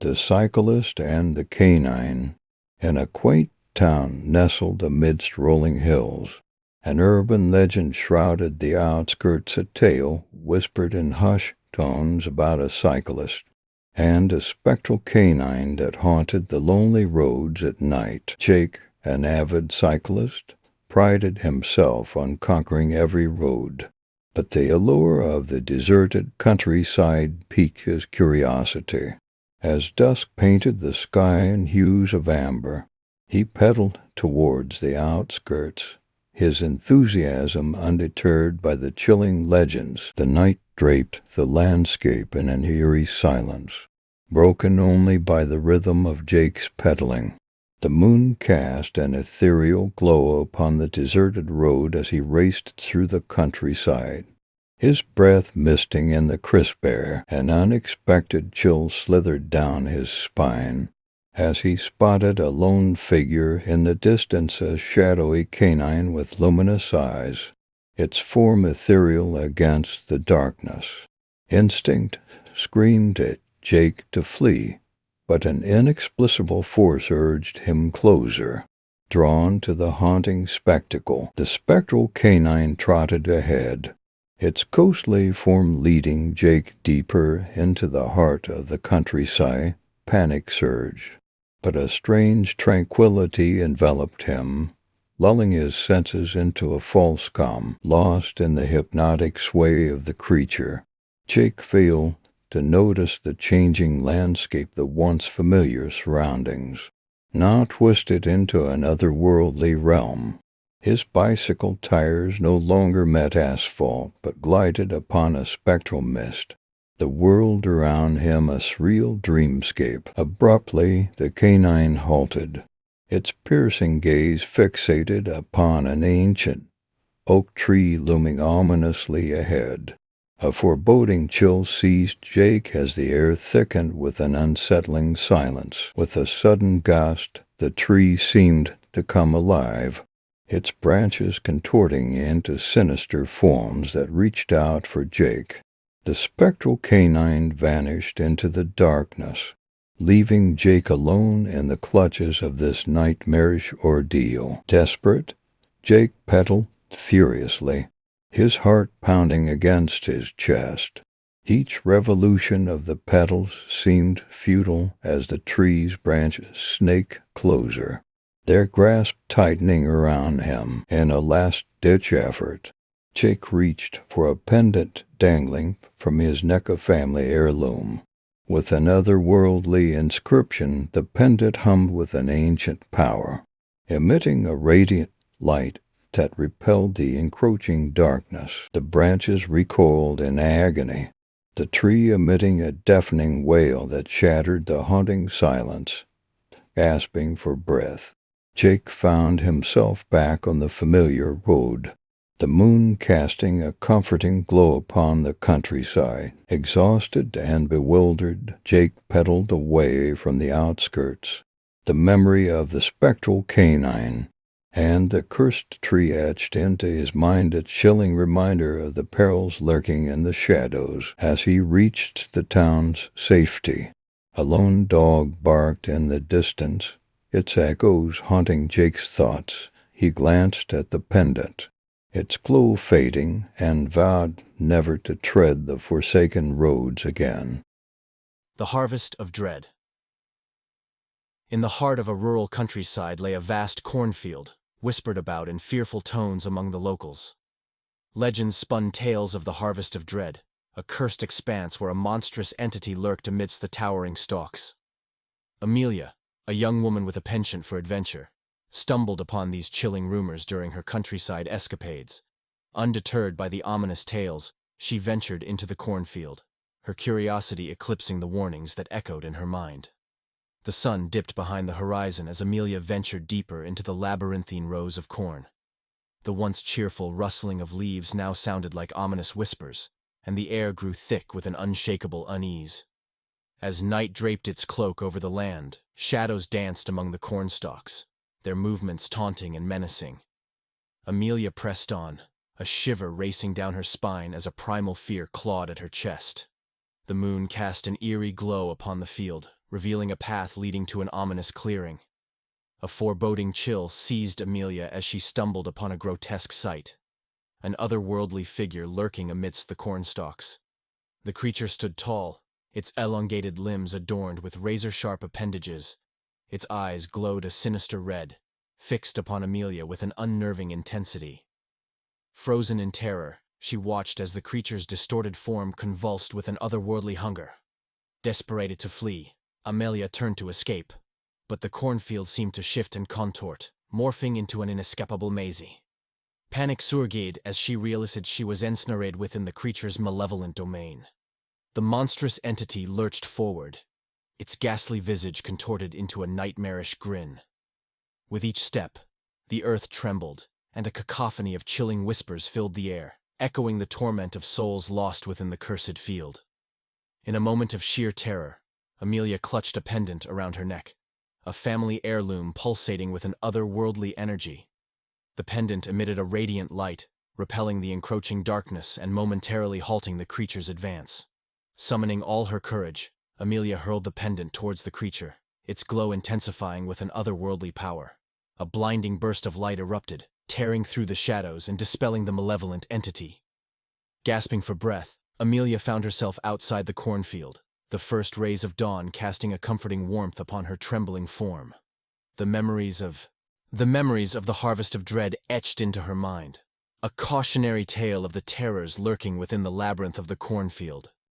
The Cyclist and the Canine. In a quaint town nestled amidst rolling hills, an urban legend shrouded the outskirts. A tale whispered in hushed tones about a cyclist and a spectral canine that haunted the lonely roads at night. Jake, an avid cyclist, prided himself on conquering every road, but the allure of the deserted countryside piqued his curiosity. As dusk painted the sky in hues of amber, he pedaled towards the outskirts, his enthusiasm undeterred by the chilling legends. The night draped the landscape in an eerie silence, broken only by the rhythm of Jake's pedaling. The moon cast an ethereal glow upon the deserted road as he raced through the countryside, his breath misting in the crisp air. An unexpected chill slithered down his spine as he spotted a lone figure in the distance, a shadowy canine with luminous eyes, its form ethereal against the darkness. Instinct screamed at Jake to flee, but an inexplicable force urged him closer. Drawn to the haunting spectacle, the spectral canine trotted ahead, its ghostly form leading Jake deeper into the heart of the countryside. Panic surged, but a strange tranquility enveloped him, lulling his senses into a false calm. Lost in the hypnotic sway of the creature, Jake failed to notice the changing landscape, the once familiar surroundings, now twisted into an otherworldly realm. His bicycle tires no longer met asphalt, but glided upon a spectral mist, the world around him a surreal dreamscape. Abruptly, the canine halted, its piercing gaze fixated upon an ancient oak tree looming ominously ahead. A foreboding chill seized Jake as the air thickened with an unsettling silence. With a sudden gust, the tree seemed to come alive, its branches contorting into sinister forms that reached out for Jake. The spectral canine vanished into the darkness, leaving Jake alone in the clutches of this nightmarish ordeal. Desperate, Jake pedaled furiously, his heart pounding against his chest. Each revolution of the pedals seemed futile as the tree's branches snaked closer, their grasp tightening around him. In a last-ditch effort, Jake reached for a pendant dangling from his neck, a family heirloom. With an otherworldly inscription, the pendant hummed with an ancient power, emitting a radiant light that repelled the encroaching darkness. The branches recoiled in agony, the tree emitting a deafening wail that shattered the haunting silence. Gasping for breath, Jake found himself back on the familiar road, the moon casting a comforting glow upon the countryside. Exhausted and bewildered, Jake pedaled away from the outskirts, the memory of the spectral canine and the cursed tree etched into his mind, a chilling reminder of the perils lurking in the shadows. As he reached the town's safety, a lone dog barked in the distance, its echoes haunting Jake's thoughts. He glanced at the pendant, its glow fading, and vowed never to tread the forsaken roads again. The Harvest of Dread. In the heart of a rural countryside lay a vast cornfield, whispered about in fearful tones among the locals. Legends spun tales of the Harvest of Dread, a cursed expanse where a monstrous entity lurked amidst the towering stalks. Amelia, a young woman with a penchant for adventure, stumbled upon these chilling rumors during her countryside escapades. Undeterred by the ominous tales, she ventured into the cornfield, her curiosity eclipsing the warnings that echoed in her mind. The sun dipped behind the horizon as Amelia ventured deeper into the labyrinthine rows of corn. The once cheerful rustling of leaves now sounded like ominous whispers, and the air grew thick with an unshakable unease. As night draped its cloak over the land, shadows danced among the cornstalks, their movements taunting and menacing. Amelia pressed on, a shiver racing down her spine as a primal fear clawed at her chest. The moon cast an eerie glow upon the field, revealing a path leading to an ominous clearing. A foreboding chill seized Amelia as she stumbled upon a grotesque sight. An otherworldly figure lurking amidst the cornstalks. The creature stood tall, its elongated limbs adorned with razor-sharp appendages. Its eyes glowed a sinister red, fixed upon Amelia with an unnerving intensity. Frozen in terror, she watched as the creature's distorted form convulsed with an otherworldly hunger. Desperate to flee, Amelia turned to escape, but the cornfield seemed to shift and contort, morphing into an inescapable maze. Panic surged as she realized she was ensnared within the creature's malevolent domain. The monstrous entity lurched forward, its ghastly visage contorted into a nightmarish grin. With each step, the earth trembled, and a cacophony of chilling whispers filled the air, echoing the torment of souls lost within the cursed field. In a moment of sheer terror, Amelia clutched a pendant around her neck, a family heirloom pulsating with an otherworldly energy. The pendant emitted a radiant light, repelling the encroaching darkness and momentarily halting the creature's advance. Summoning all her courage, Amelia hurled the pendant towards the creature, its glow intensifying with an otherworldly power. A blinding burst of light erupted, tearing through the shadows and dispelling the malevolent entity. Gasping for breath, Amelia found herself outside the cornfield, the first rays of dawn casting a comforting warmth upon her trembling form. The memories of the harvest of dread etched into her mind, a cautionary tale of the terrors lurking within the labyrinth of the cornfield.